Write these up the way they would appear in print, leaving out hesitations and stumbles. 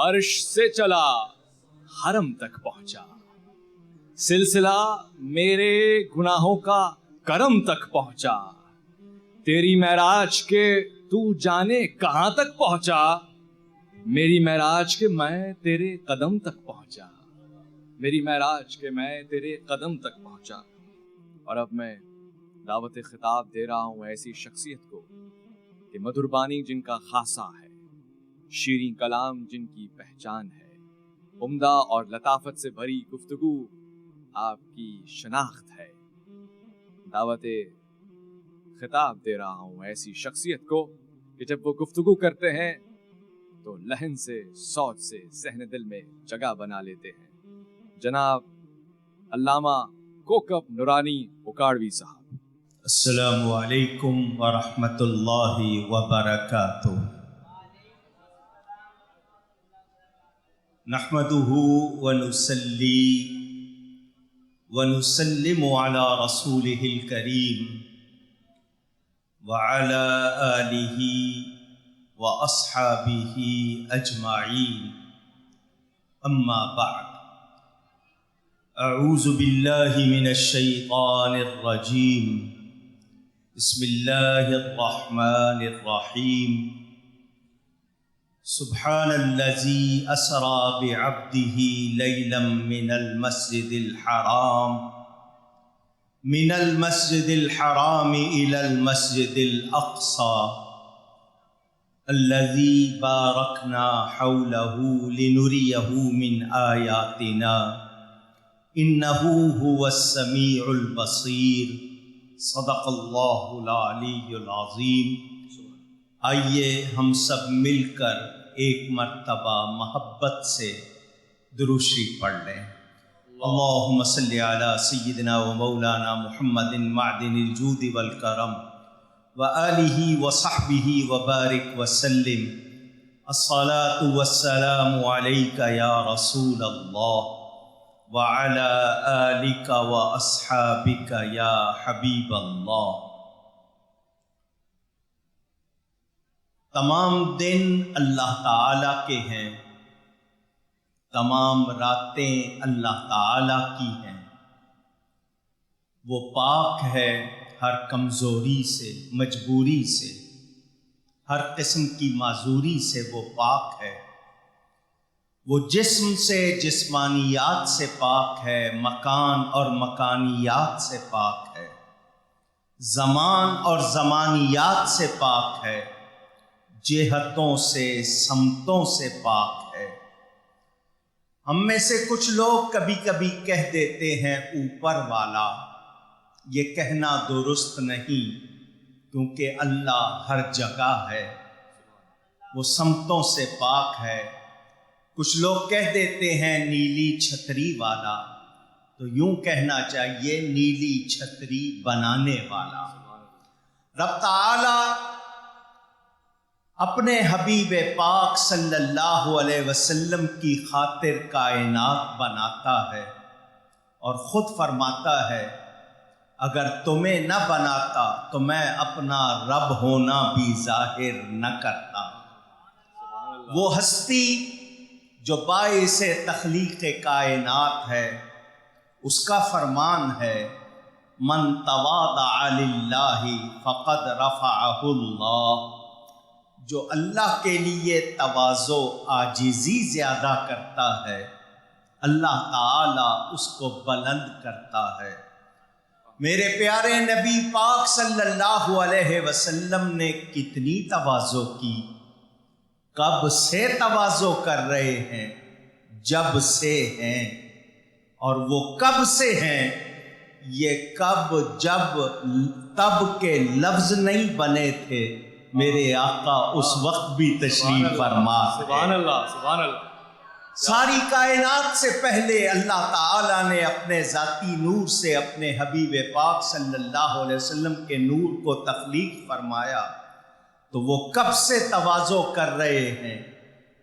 عرش سے چلا حرم تک پہنچا، سلسلہ میرے گناہوں کا کرم تک پہنچا، تیری معراج کے تو جانے کہاں تک پہنچا، میری معراج کے میں تیرے قدم تک پہنچا، میری معراج کے میں تیرے قدم تک پہنچا۔ اور اب میں دعوت خطاب دے رہا ہوں ایسی شخصیت کو کہ مدھر بانی جن کا خاصہ ہے، شیریں کلام جن کی پہچان ہے، عمدہ اور لطافت سے بھری گفتگو آپ کی شناخت ہے۔ دعوت خطاب دے رہا ہوں ایسی شخصیت کو کہ جب وہ گفتگو کرتے ہیں تو لحن سے، صوت سے ذہن دل میں جگہ بنا لیتے ہیں۔ جناب علامہ کوکب نورانی اکاڑوی صاحب۔ السلام علیکم ورحمۃ اللہ وبرکاتہ۔ نحمده ونصلی ونسلم علی رسوله الکریم وعلی آلہ واصحابہ اجمعین، اما بعد، اعوذ باللہ من الشیطان الرجیم، بسم اللہ الرحمن الرحیم، سبحان الذی اسری بعبدہ لیلا من المسجد الحرام الی المسجد الاقصی الذی بارکنا حولہ لنریہ من آیاتنا انہ هو السمیع البصیر، صدق اللہ العلی العظیم۔ آئیے ہم سب مل کر ایک مرتبہ محبت سے درود شریف پڑھ لیں۔ اللہم صلی علی سیدنا و مولانا محمد معدن الجود والکرم وآلہ وصحبہ وبارک وسلم، الصلاة والسلام علیک یا رسول اللہ وعلی آلک واصحابک یا حبیب اللہ۔ تمام دن اللہ تعالیٰ کے ہیں، تمام راتیں اللہ تعالیٰ کی ہیں، وہ پاک ہے ہر کمزوری سے، مجبوری سے، ہر قسم کی معذوری سے وہ پاک ہے، وہ جسم سے، جسمانیات سے پاک ہے، مکان اور مکانیات سے پاک ہے، زمان اور زمانیات سے پاک ہے، جہتوں سے، سمتوں سے پاک ہے۔ ہم میں سے کچھ لوگ کبھی کبھی کہہ دیتے ہیں اوپر والا، یہ کہنا درست نہیں، کیونکہ اللہ ہر جگہ ہے، وہ سمتوں سے پاک ہے۔ کچھ لوگ کہہ دیتے ہیں نیلی چھتری والا، تو یوں کہنا چاہیے نیلی چھتری بنانے والا۔ رب تعالی اپنے حبیب پاک صلی اللہ علیہ وسلم کی خاطر کائنات بناتا ہے اور خود فرماتا ہے اگر تمہیں نہ بناتا تو میں اپنا رب ہونا بھی ظاہر نہ کرتا۔ وہ ہستی جو باعث تخلیق کائنات ہے، اس کا فرمان ہے من تواضع للہ فقد رفعہ اللہ، جو اللہ کے لیے تواضع، عاجزی زیادہ کرتا ہے، اللہ تعالی اس کو بلند کرتا ہے۔ میرے پیارے نبی پاک صلی اللہ علیہ وسلم نے کتنی تواضع کی، کب سے تواضع کر رہے ہیں؟ جب سے ہیں۔ اور وہ کب سے ہیں؟ یہ کب، جب، تب کے لفظ نہیں بنے تھے، میرے آقا اس وقت بھی تشریف فرما تھے۔ سبحان اللہ، سبحان اللہ۔ ساری کائنات سے پہلے اللہ تعالیٰ نے اپنے ذاتی نور سے اپنے حبیب پاک صلی اللہ علیہ وسلم کے نور کو تخلیق فرمایا، تو وہ کب سے تواضع کر رہے ہیں،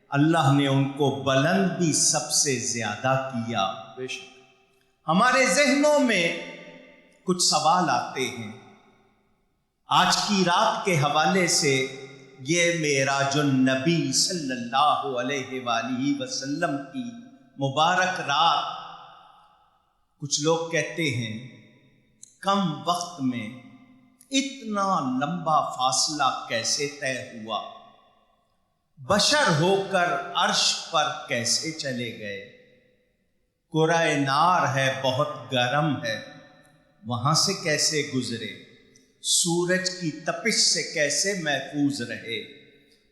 اللہ نے ان کو بلند بھی سب سے زیادہ کیا۔ بے شک ہمارے ذہنوں میں کچھ سوال آتے ہیں۔ آج کی رات کے حوالے سے یہ معراج النبی صلی اللہ علیہ وآلہ وسلم کی مبارک رات، کچھ لوگ کہتے ہیں کم وقت میں اتنا لمبا فاصلہ کیسے طے ہوا، بشر ہو کر عرش پر کیسے چلے گئے، کرہ نار ہے بہت گرم ہے وہاں سے کیسے گزرے، سورج کی تپش سے کیسے محفوظ رہے،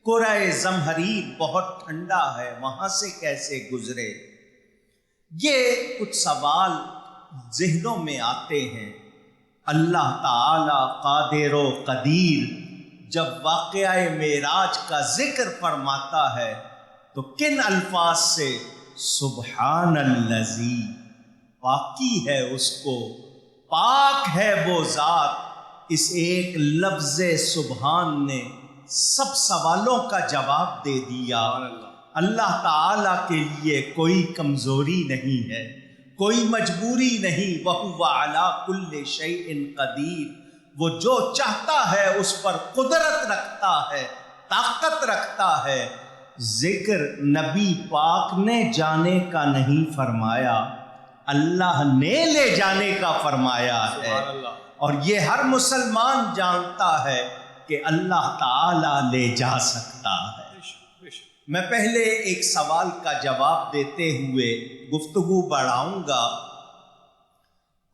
کرہ زمہریر بہت ٹھنڈا ہے وہاں سے کیسے گزرے۔ یہ کچھ سوال ذہنوں میں آتے ہیں۔ اللہ تعالی قادر و قدیر جب واقعہ معراج کا ذکر فرماتا ہے تو کن الفاظ سے؟ سبحان الذی، پاکی ہے اس کو، پاک ہے وہ ذات۔ اس ایک لفظ سبحان نے سب سوالوں کا جواب دے دیا۔ اللہ تعالی کے لیے کوئی کمزوری نہیں ہے، کوئی مجبوری نہیں۔ وَهُوَ عَلَىٰ كُلِّ شَيْءٍ قَدِيرٌ، وہ جو چاہتا ہے اس پر قدرت رکھتا ہے، طاقت رکھتا ہے۔ ذکر نبی پاک نے جانے کا نہیں فرمایا، اللہ نے لے جانے کا فرمایا ہے۔ اور یہ ہر مسلمان جانتا ہے کہ اللہ تعالی لے جا سکتا ہے۔ میں پہلے ایک سوال کا جواب دیتے ہوئے گفتگو بڑھاؤں گا۔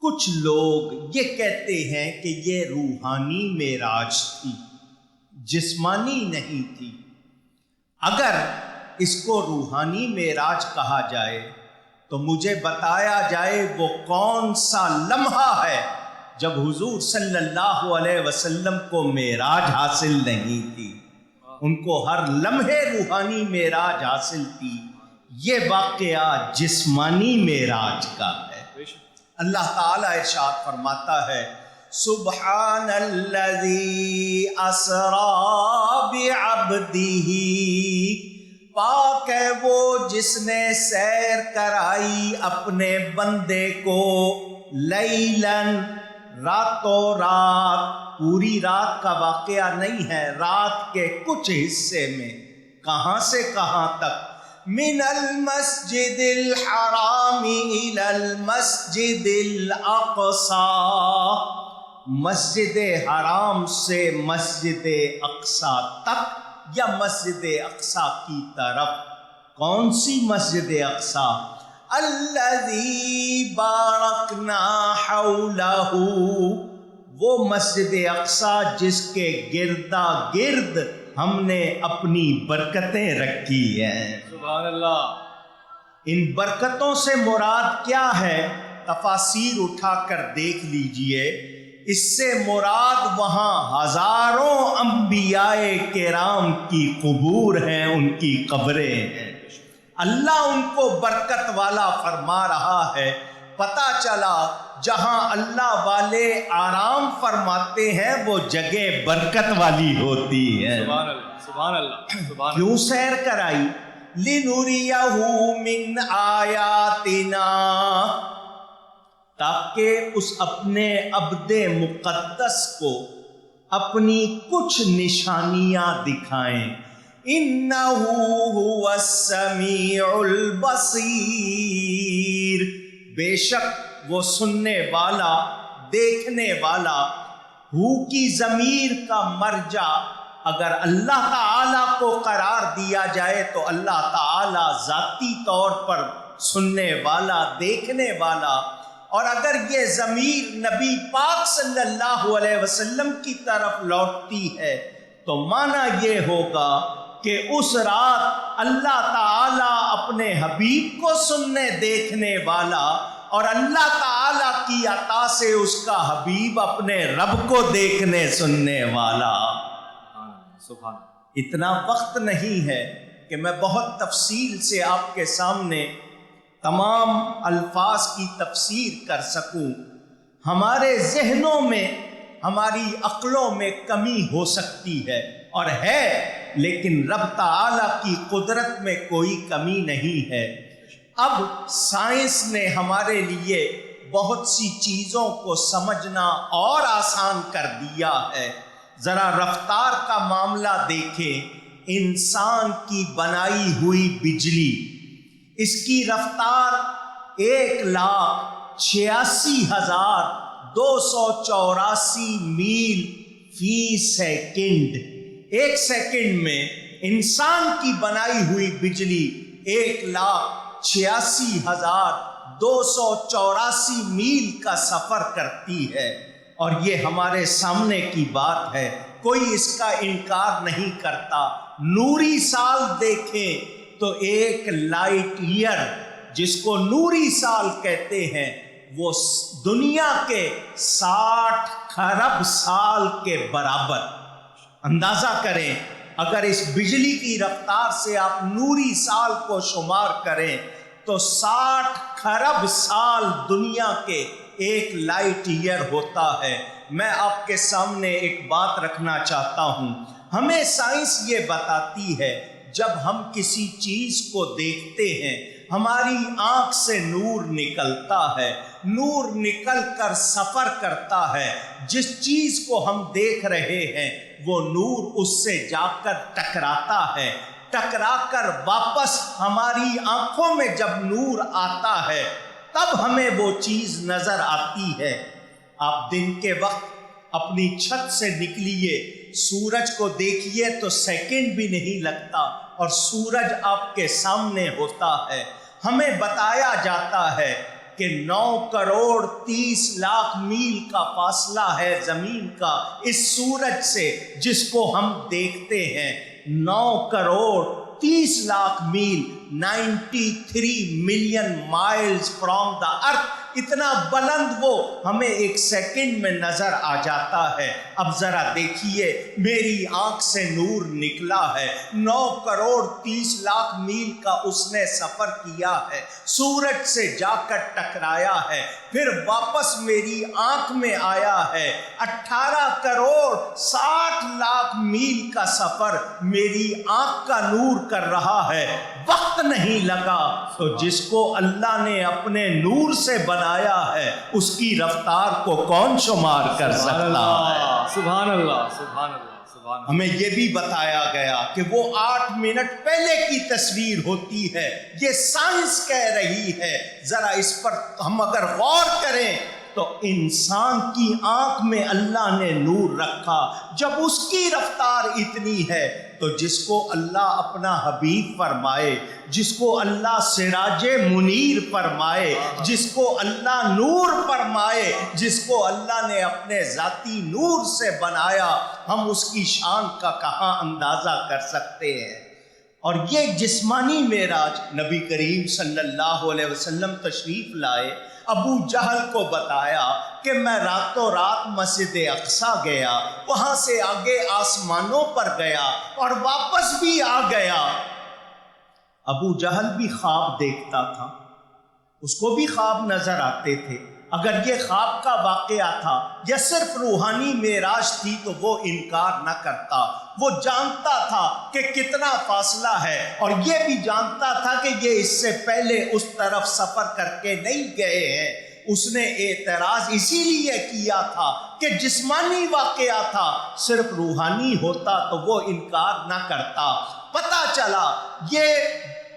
کچھ لوگ یہ کہتے ہیں کہ یہ روحانی معراج تھی، جسمانی نہیں تھی۔ اگر اس کو روحانی معراج کہا جائے تو مجھے بتایا جائے وہ کون سا لمحہ ہے جب حضور صلی اللہ علیہ وسلم کو معراج حاصل نہیں تھی۔ ان کو ہر لمحے روحانی معراج حاصل تھی۔ یہ واقعہ جسمانی معراج کا ہے۔ اللہ تعالیٰ ارشاد فرماتا ہے سبحان الذی اسریٰ بعبدہ، پاک ہے وہ جس نے سیر کرائی اپنے بندے کو، لیلاً، راتوں رات، پوری رات کا واقعہ نہیں ہے، رات کے کچھ حصے میں۔ کہاں سے کہاں تک؟ من المسجد الحرام الی المسجد الاقصی، مسجد حرام سے مسجد اقصی تک یا مسجد اقصی کی طرف۔ کون سی مسجد اقصی؟ الذی بارکنا حولہ، وہ مسجد اقصی جس کے گردا گرد ہم نے اپنی برکتیں رکھی ہیں۔ سبحان اللہ۔ ان برکتوں سے مراد کیا ہے؟ تفاسیر اٹھا کر دیکھ لیجئے۔ اس سے مراد وہاں ہزاروں انبیاء کرام کی قبور ہیں، ان کی قبریں ہیں۔ اللہ ان کو برکت والا فرما رہا ہے۔ پتہ چلا جہاں اللہ والے آرام فرماتے ہیں وہ جگہ برکت والی ہوتی ہے۔ سبحان اللہ، سبحان اللہ، سبحان اللہ۔ کیوں سیر کرائی؟ لِنُرِيَهُ مِنْ آیاتنا، تاکہ اس اپنے عبد مقدس کو اپنی کچھ نشانیاں دکھائیں۔ اِنَّهُ هُوَ السَّمِيعُ الْبَصِيرُ، بے شک وہ سننے والا، دیکھنے والا۔ ہو کی ضمیر کا مرجع اگر اللہ تعالیٰ کو قرار دیا جائے تو اللہ تعالیٰ ذاتی طور پر سننے والا، دیکھنے والا، اور اگر یہ ضمیر نبی پاک صلی اللہ علیہ وسلم کی طرف لوٹتی ہے تو معنی یہ ہوگا کہ اس رات اللہ تعالیٰ اپنے حبیب کو سننے دیکھنے والا، اور اللہ تعالیٰ کی عطا سے اس کا حبیب اپنے رب کو دیکھنے سننے والا۔ سبحان۔ اتنا وقت نہیں ہے کہ میں بہت تفصیل سے آپ کے سامنے تمام الفاظ کی تفسیر کر سکوں۔ ہمارے ذہنوں میں، ہماری عقلوں میں کمی ہو سکتی ہے اور ہے، لیکن رب تعالیٰ کی قدرت میں کوئی کمی نہیں ہے۔ اب سائنس نے ہمارے لیے بہت سی چیزوں کو سمجھنا اور آسان کر دیا ہے۔ ذرا رفتار کا معاملہ دیکھیں. انسان کی بنائی ہوئی بجلی، اس کی رفتار 1,86,284 میل فی سیکنڈ. ایک سیکنڈ میں انسان کی بنائی ہوئی بجلی 1,86,284 میل کا سفر کرتی ہے. اور یہ ہمارے سامنے کی بات ہے، کوئی اس کا انکار نہیں کرتا. نوری سال دیکھیں تو ایک لائٹ ایئر جس کو نوری سال کہتے ہیں وہ دنیا کے 60 خرب سال کے برابر. اندازہ کریں اگر اس بجلی کی رفتار سے آپ نوری سال کو شمار کریں تو 60 خرب سال دنیا کے ایک لائٹ ایئر ہوتا ہے. میں آپ کے سامنے ایک بات رکھنا چاہتا ہوں. ہمیں سائنس یہ بتاتی ہے جب ہم کسی چیز کو دیکھتے ہیں ہماری آنکھ سے نور نکلتا ہے، نور نکل کر سفر کرتا ہے. جس چیز کو ہم دیکھ رہے ہیں وہ نور اس سے جا کر ٹکراتا ہے، ٹکرا کر واپس ہماری آنکھوں میں جب نور آتا ہے تب ہمیں وہ چیز نظر آتی ہے. آپ دن کے وقت اپنی چھت سے نکلیے، سورج کو دیکھیے تو سیکنڈ بھی نہیں لگتا اور سورج آپ کے سامنے ہوتا ہے. ہمیں بتایا جاتا ہے کہ 9,30,00,000 میل کا فاصلہ ہے زمین کا اس سورج سے جس کو ہم دیکھتے ہیں. 9,30,00,000 میل 93 ملین مائلز فرام دا ارتھ. اتنا بلند وہ ہمیں ایک سیکنڈ میں نظر آ جاتا ہے. اب ذرا دیکھیے میری آنکھ سے نور نکلا ہے، 9,30,00,000 میل کا اس نے سفر کیا ہے، سورج سے جا کر ٹکرایا ہے، پھر واپس میری آنکھ میں آیا ہے. 18,60,00,000 میل کا سفر میری آنکھ کا نور کر رہا ہے. وقت نہیں لگا. تو جس کو اللہ نے اپنے نور سے بنایا ہے اس کی رفتار کو کون شمار کر سکتا ہے؟ سبحان اللہ، سبحان اللہ، سبحان اللہ. ہمیں یہ بھی بتایا گیا کہ وہ 8 منٹ پہلے کی تصویر ہوتی ہے. یہ سائنس کہہ رہی ہے. ذرا اس پر ہم اگر غور کریں تو انسان کی آنکھ میں اللہ نے نور رکھا. جب اس کی رفتار اتنی ہے تو جس کو اللہ اپنا حبیب فرمائے، جس کو اللہ سراج منیر فرمائے، جس کو اللہ نور فرمائے، جس کو اللہ نے اپنے ذاتی نور سے بنایا، ہم اس کی شان کا کہاں اندازہ کر سکتے ہیں. اور یہ جسمانی معراج نبی کریم صلی اللہ علیہ وسلم تشریف لائے، ابو جہل کو بتایا کہ میں راتوں رات مسجد اقصی گیا، وہاں سے آگے آسمانوں پر گیا اور واپس بھی آ گیا. ابو جہل بھی خواب دیکھتا تھا، اس کو بھی خواب نظر آتے تھے. اگر یہ خواب کا واقعہ تھا یا صرف روحانی معراج تھی تو وہ انکار نہ کرتا. وہ جانتا تھا کہ کتنا فاصلہ ہے اور یہ بھی جانتا تھا کہ یہ اس سے پہلے اس طرف سفر کر کے نہیں گئے ہیں. اس نے اعتراض اسی لیے کیا تھا کہ جسمانی واقعہ تھا، صرف روحانی ہوتا تو وہ انکار نہ کرتا. پتہ چلا یہ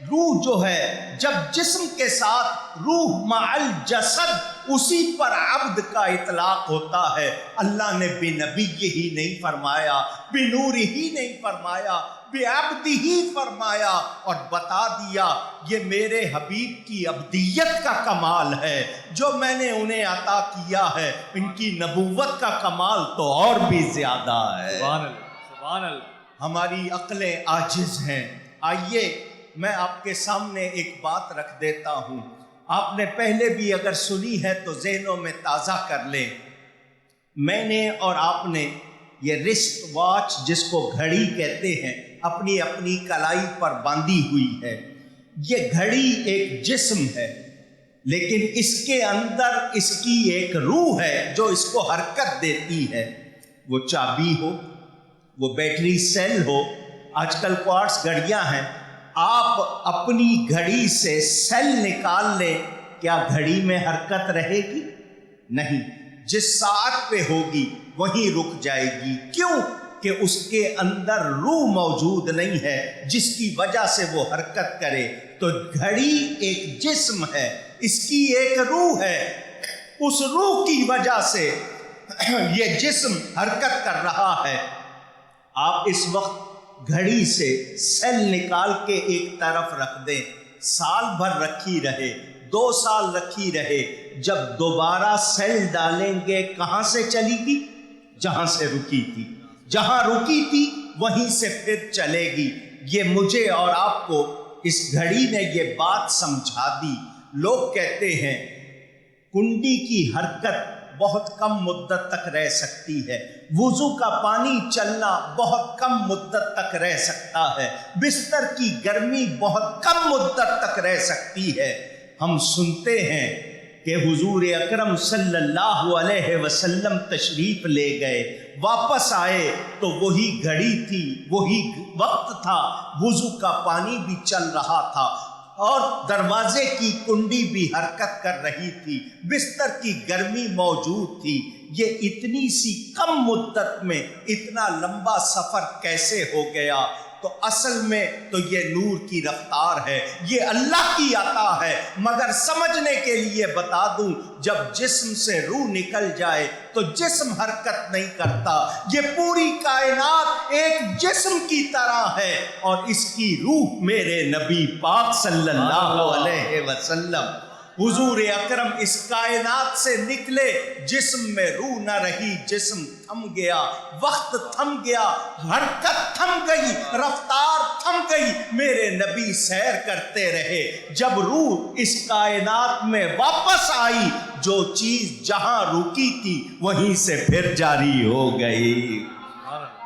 روح جو ہے جب جسم کے ساتھ روح مع الجسد اسی پر عبد کا اطلاق ہوتا ہے. اللہ نے بنبی ہی نہیں فرمایا، بنور ہی نہیں فرمایا، بعبد ہی فرمایا اور بتا دیا یہ میرے حبیب کی عبدیت کا کمال ہے جو میں نے انہیں عطا کیا ہے. ان کی نبوت کا کمال تو اور بھی زیادہ ہے. سبحان اللہ، سبحان اللہ. ہماری عقلیں عاجز ہیں. آئیے میں آپ کے سامنے ایک بات رکھ دیتا ہوں، آپ نے پہلے بھی اگر سنی ہے تو ذہنوں میں تازہ کر لیں. میں نے اور آپ نے یہ رسٹ واچ جس کو گھڑی کہتے ہیں اپنی اپنی کلائی پر باندھی ہوئی ہے. یہ گھڑی ایک جسم ہے لیکن اس کے اندر اس کی ایک روح ہے جو اس کو حرکت دیتی ہے. وہ چابی ہو، وہ بیٹری سیل ہو. آج کل کوارٹز گھڑیاں ہیں، آپ اپنی گھڑی سے سیل نکال لیں، کیا گھڑی میں حرکت رہے گی؟ نہیں. جس ساعت پہ ہوگی وہیں رک جائے گی. کیوں؟ کہ اس کے اندر روح موجود نہیں ہے جس کی وجہ سے وہ حرکت کرے. تو گھڑی ایک جسم ہے، اس کی ایک روح ہے، اس روح کی وجہ سے یہ جسم حرکت کر رہا ہے. آپ اس وقت گھڑی سے سیل نکال کے ایک طرف رکھ دیں، سال بھر رکھی رہے، 2 سال رکھی رہے، جب دوبارہ سیل ڈالیں گے کہاں سے چلی گی؟ جہاں سے رکی تھی. جہاں رکی تھی وہیں سے پھر چلے گی. یہ مجھے اور آپ کو اس گھڑی نے یہ بات سمجھا دی. لوگ کہتے ہیں کنڈی کی حرکت بہت کم مدت تک رہ سکتی ہے، وضو کا پانی چلنا بہت کم مدت تک رہ سکتا ہے، بستر کی گرمی بہت کم مدت تک رہ سکتی ہے. ہم سنتے ہیں کہ حضور اکرم صلی اللہ علیہ وسلم تشریف لے گئے، واپس آئے تو وہی گھڑی تھی، وہی وقت تھا، وضو کا پانی بھی چل رہا تھا اور دروازے کی کنڈی بھی حرکت کر رہی تھی، بستر کی گرمی موجود تھی. یہ اتنی سی کم مدت میں اتنا لمبا سفر کیسے ہو گیا؟ تو اصل میں تو یہ نور کی رفتار ہے، یہ اللہ کی عطا ہے. مگر سمجھنے کے لیے بتا دوں، جب جسم سے روح نکل جائے تو جسم حرکت نہیں کرتا. یہ پوری کائنات ایک جسم کی طرح ہے اور اس کی روح میرے نبی پاک صلی اللہ علیہ وسلم. حضور اکرم اس کائنات سے نکلے، جسم میں روح نہ رہی، جسم تھم گیا، وقت تھم گیا، حرکت تھم گئی، رفتار تھم گئی. میرے نبی سیر کرتے رہے. جب روح اس کائنات میں واپس آئی، جو چیز جہاں رکی تھی وہیں سے پھر جاری ہو گئی.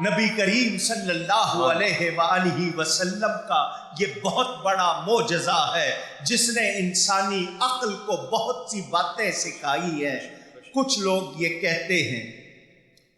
نبی کریم صلی اللہ علیہ وآلہ وسلم کا یہ بہت بڑا معجزہ ہے جس نے انسانی عقل کو بہت سی باتیں سکھائی ہے. کچھ لوگ یہ کہتے ہیں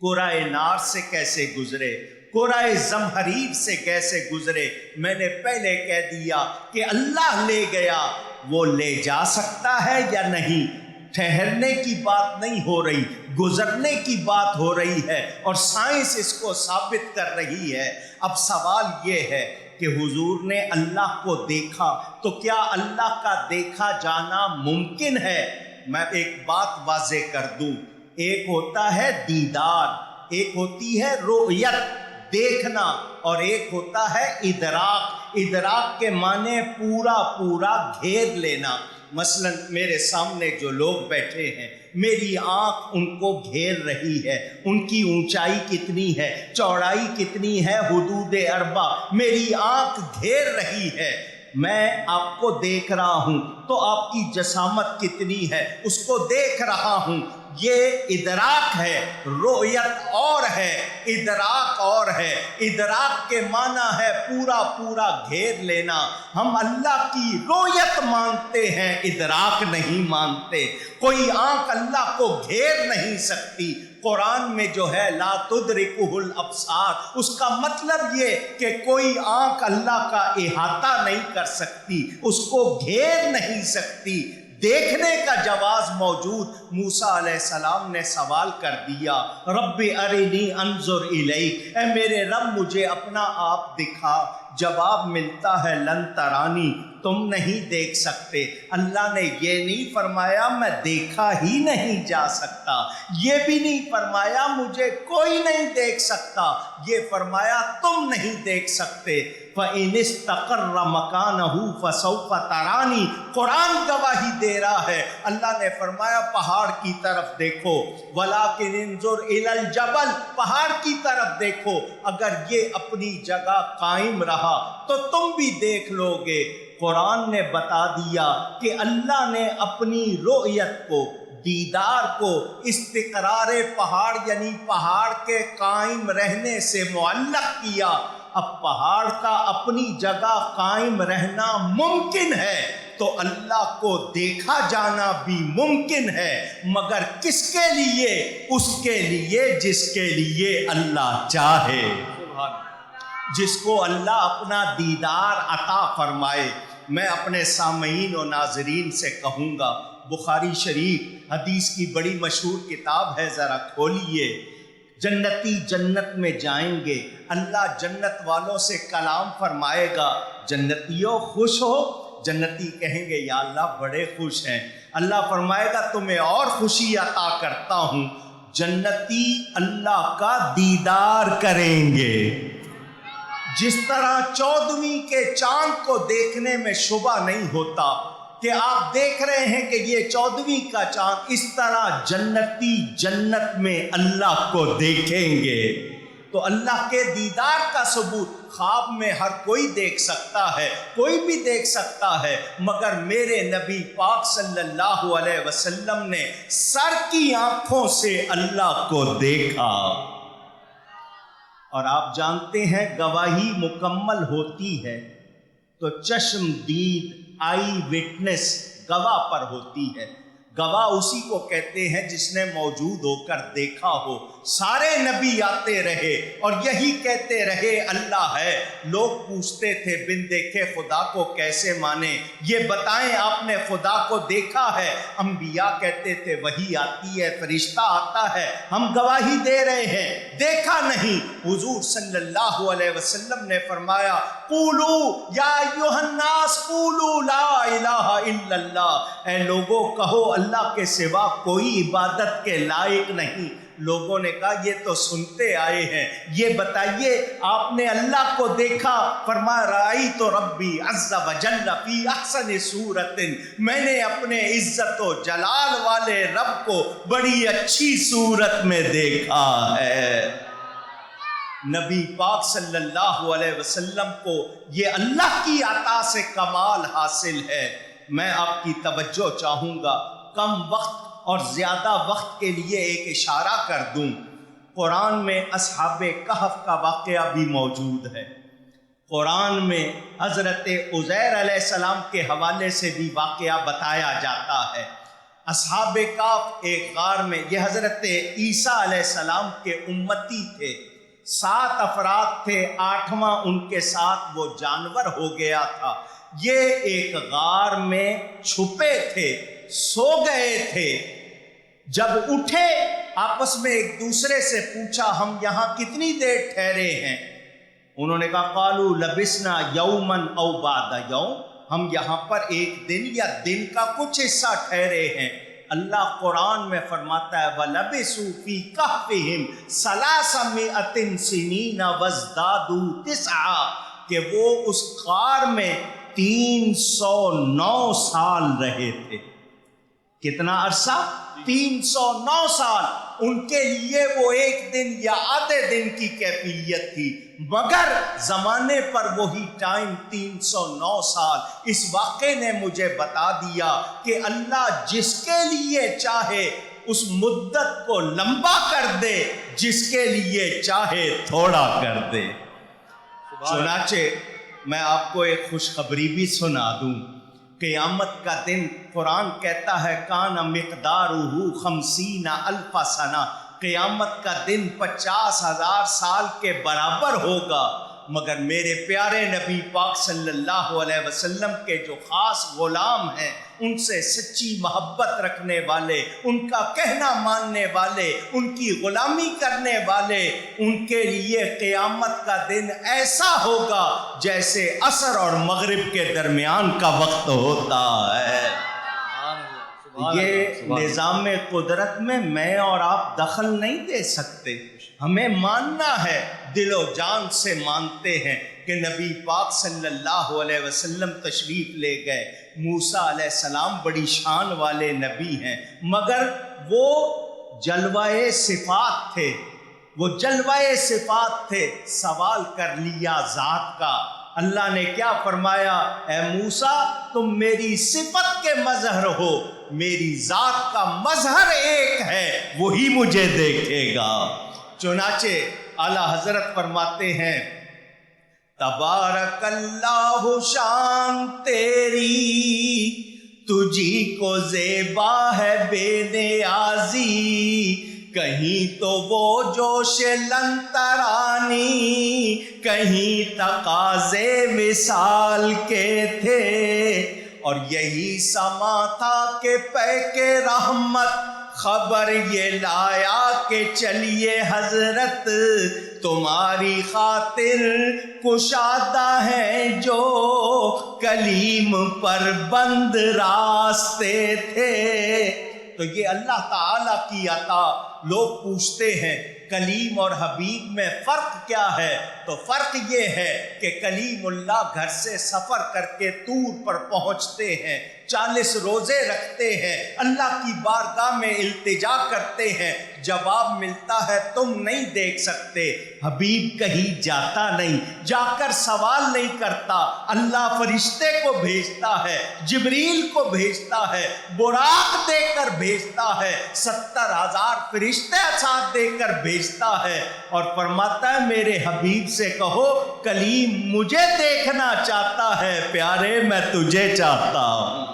قرائے نار سے کیسے گزرے، قرائے زمہریر سے کیسے گزرے. میں نے پہلے کہہ دیا کہ اللہ لے گیا، وہ لے جا سکتا ہے یا نہیں. ٹھہرنے کی بات نہیں ہو رہی، گزرنے کی بات ہو رہی ہے اور سائنس اس کو ثابت کر رہی ہے. اب سوال یہ ہے کہ حضور نے اللہ کو دیکھا تو کیا اللہ کا دیکھا جانا ممکن ہے؟ میں ایک بات واضح کر دوں، ایک ہوتا ہے دیدار، ایک ہوتی ہے رؤیت دیکھنا، اور ایک ہوتا ہے ادراک. ادراک کے معنی پورا پورا گھیر لینا. مثلا میرے سامنے جو لوگ بیٹھے ہیں، میری آنکھ ان کو گھیر رہی ہے. ان کی اونچائی کتنی ہے، چوڑائی کتنی ہے، حدود اربع میری آنکھ گھیر رہی ہے. میں آپ کو دیکھ رہا ہوں تو آپ کی جسامت کتنی ہے اس کو دیکھ رہا ہوں. یہ ادراک ہے. رؤیت اور ہے، ادراک اور ہے. ادراک کے معنی ہے پورا پورا گھیر لینا. ہم اللہ کی رؤیت مانتے ہیں، ادراک نہیں مانتے. کوئی آنکھ اللہ کو گھیر نہیں سکتی. قرآن میں جو ہے لا تدرکہ الابصار، اس کا مطلب یہ کہ کوئی آنکھ اللہ کا احاطہ نہیں کر سکتی، اس کو گھیر نہیں سکتی. دیکھنے کا جواز موجود. موسیٰ علیہ السلام نے سوال کر دیا رب ارنی انظر الیک، اے میرے رب مجھے اپنا آپ دکھا. جواب ملتا ہے لن ترانی، تم نہیں دیکھ سکتے. اللہ نے یہ نہیں فرمایا میں دیکھا ہی نہیں جا سکتا، یہ بھی نہیں فرمایا مجھے کوئی نہیں دیکھ سکتا، یہ فرمایا تم نہیں دیکھ سکتے. فَإِنِ اسْتَقَرَّ مَكَانَهُ فَسَوْفَ تَرَانِي. قرآن گواہی دے رہا ہے. اللہ نے فرمایا پہاڑ کی طرف دیکھو، وَلَكِنِ انظُرْ إِلَى الْجَبَلِ، پہاڑ کی طرف دیکھو. اگر یہ اپنی جگہ قائم رہا تو تم بھی دیکھ لو گے. قرآن نے بتا دیا کہ اللہ نے اپنی رؤیت کو، دیدار کو استقرار پہاڑ یعنی پہاڑ کے قائم رہنے سے معلق کیا. اب پہاڑ کا اپنی جگہ قائم رہنا ممکن ہے تو اللہ کو دیکھا جانا بھی ممکن ہے، مگر کس کے لیے؟ اس کے لیے جس کے لیے اللہ چاہے، جس کو اللہ اپنا دیدار عطا فرمائے. میں اپنے سامعین و ناظرین سے کہوں گا بخاری شریف حدیث کی بڑی مشہور کتاب ہے، ذرا کھولیے۔ جنتی جنت میں جائیں گے، اللہ جنت والوں سے کلام فرمائے گا، جنتیوں خوش ہو؟ جنتی کہیں گے یا اللہ بڑے خوش ہیں۔ اللہ فرمائے گا تمہیں اور خوشی عطا کرتا ہوں، جنتی اللہ کا دیدار کریں گے۔ جس طرح 14ویں کے چاند کو دیکھنے میں شبہ نہیں ہوتا کہ آپ دیکھ رہے ہیں کہ یہ 14ویں کا چاند، اس طرح جنتی جنت میں اللہ کو دیکھیں گے۔ تو اللہ کے دیدار کا ثبوت خواب میں ہر کوئی دیکھ سکتا ہے، کوئی بھی دیکھ سکتا ہے، مگر میرے نبی پاک صلی اللہ علیہ وسلم نے سر کی آنکھوں سے اللہ کو دیکھا۔ اور آپ جانتے ہیں گواہی مکمل ہوتی ہے تو چشم دید آئی وٹنس گواہ پر ہوتی ہے۔ گواہ اسی کو کہتے ہیں جس نے موجود ہو کر دیکھا ہو۔ سارے نبی آتے رہے اور یہی کہتے رہے اللہ ہے۔ لوگ پوچھتے تھے بن دیکھے خدا کو کیسے مانے، یہ بتائیں آپ نے خدا کو دیکھا ہے؟ انبیاء کہتے تھے وحی آتی ہے، فرشتہ آتا ہے، ہم گواہی دے رہے ہیں، دیکھا نہیں۔ حضور صلی اللہ علیہ وسلم نے فرمایا قولوا یا ایھا الناس قولوا لا الہ الا اللہ، اے لوگوں کہو اللہ کے سوا کوئی عبادت کے لائق نہیں۔ لوگوں نے کہا یہ تو سنتے آئے ہیں، یہ بتائیے آپ نے اللہ کو دیکھا؟ فرمایا رأیت ربی عز وجل فی احسن صورت، میں نے اپنے عزت و جلال والے رب کو بڑی اچھی صورت میں دیکھا ہے۔ نبی پاک صلی اللہ علیہ وسلم کو یہ اللہ کی عطا سے کمال حاصل ہے۔ میں آپ کی توجہ چاہوں گا، کم وقت اور زیادہ وقت کے لیے ایک اشارہ کر دوں۔ قرآن میں اصحاب کہف کا واقعہ بھی موجود ہے۔ قرآن میں حضرت عزیر علیہ السلام کے حوالے سے بھی واقعہ بتایا جاتا ہے۔ اصحاب کہف ایک غار میں، یہ حضرت عیسیٰ علیہ السلام کے امتی تھے، 7 افراد تھے، 8واں ان کے ساتھ وہ جانور ہو گیا تھا۔ یہ ایک غار میں چھپے تھے، سو گئے تھے۔ جب اٹھے آپس میں ایک دوسرے سے پوچھا ہم یہاں کتنی دیر ٹھہرے ہیں؟ انہوں نے کہا قالوا لبسنا یوما او بعد یوم، ہم یہاں پر ایک دن یا دن کا کچھ حصہ ٹھہرے ہیں۔ اللہ قرآن میں فرماتا ہے وَلَبِثُوا فِي كَهْفِهِمْ 300 سنین وازدادوا 9، کہ وہ اس غار میں 309 سال رہے تھے۔ کتنا عرصہ؟ 309 سال۔ ان کے لیے وہ ایک دن یا آدھے دن کی کیفیت تھی، مگر زمانے پر وہی ٹائم 309 سال۔ اس واقعے نے مجھے بتا دیا کہ اللہ جس کے لیے چاہے اس مدت کو لمبا کر دے، جس کے لیے چاہے تھوڑا کر دے۔ چنانچہ میں آپ کو ایک خوشخبری بھی سنا دوں۔ قیامت کا دن قرآن کہتا ہے کان مقدارہ 50,000 سنہ، قیامت کا دن 50,000 سال کے برابر ہوگا، مگر میرے پیارے نبی پاک صلی اللہ علیہ وسلم کے جو خاص غلام ہیں، ان سے سچی محبت رکھنے والے، ان کا کہنا ماننے والے، ان کی غلامی کرنے والے، ان کے لیے قیامت کا دن ایسا ہوگا جیسے عصر اور مغرب کے درمیان کا وقت ہوتا ہے۔ یہ نظام قدرت میں اور آپ دخل نہیں دے سکتے، ہمیں ماننا ہے، دل و جان سے مانتے ہیں کہ نبی پاک صلی اللہ علیہ وسلم تشریف لے گئے۔ موسیٰ علیہ السلام بڑی شان والے نبی ہیں، مگر وہ جلوہ صفات تھے، وہ جلوہ صفات تھے۔ سوال کر لیا ذات کا، اللہ نے کیا فرمایا؟ اے موسیٰ تم میری صفت کے مظہر ہو، میری ذات کا مظہر ایک ہے، وہی مجھے دیکھے گا۔ چنانچہ اعلیٰ حضرت فرماتے ہیں تبارک اللہ شان تیری، تجھی کو زیبا ہے بے نیازی، کہیں تو وہ جوش لن ترانی، کہیں تقاضے مثال کے تھے، اور یہی سما تھا کہ پے کے رحمت خبر یہ لایا کہ چلیے حضرت تمہاری خاطر کشادہ ہیں جو کلیم پر بند راستے تھے۔ تو یہ اللہ تعالیٰ کی عطا۔ لوگ پوچھتے ہیں کلیم اور حبیب میں فرق کیا ہے؟ تو فرق یہ ہے کہ کلیم اللہ گھر سے سفر کر کے طور پر پہنچتے ہیں، 40 روزے رکھتے ہیں، اللہ کی بارگاہ میں التجا کرتے ہیں، جواب ملتا ہے تم نہیں دیکھ سکتے۔ حبیب کہیں جاتا نہیں، جا کر سوال نہیں کرتا، اللہ فرشتے کو بھیجتا ہے، جبریل کو بھیجتا ہے، براق دے کر بھیجتا ہے، 70,000 فرشتے ساتھ دے کر بھیجتا ہے، اور فرماتا ہے میرے حبیب سے کہو کلیم مجھے دیکھنا چاہتا ہے، پیارے میں تجھے چاہتا ہوں۔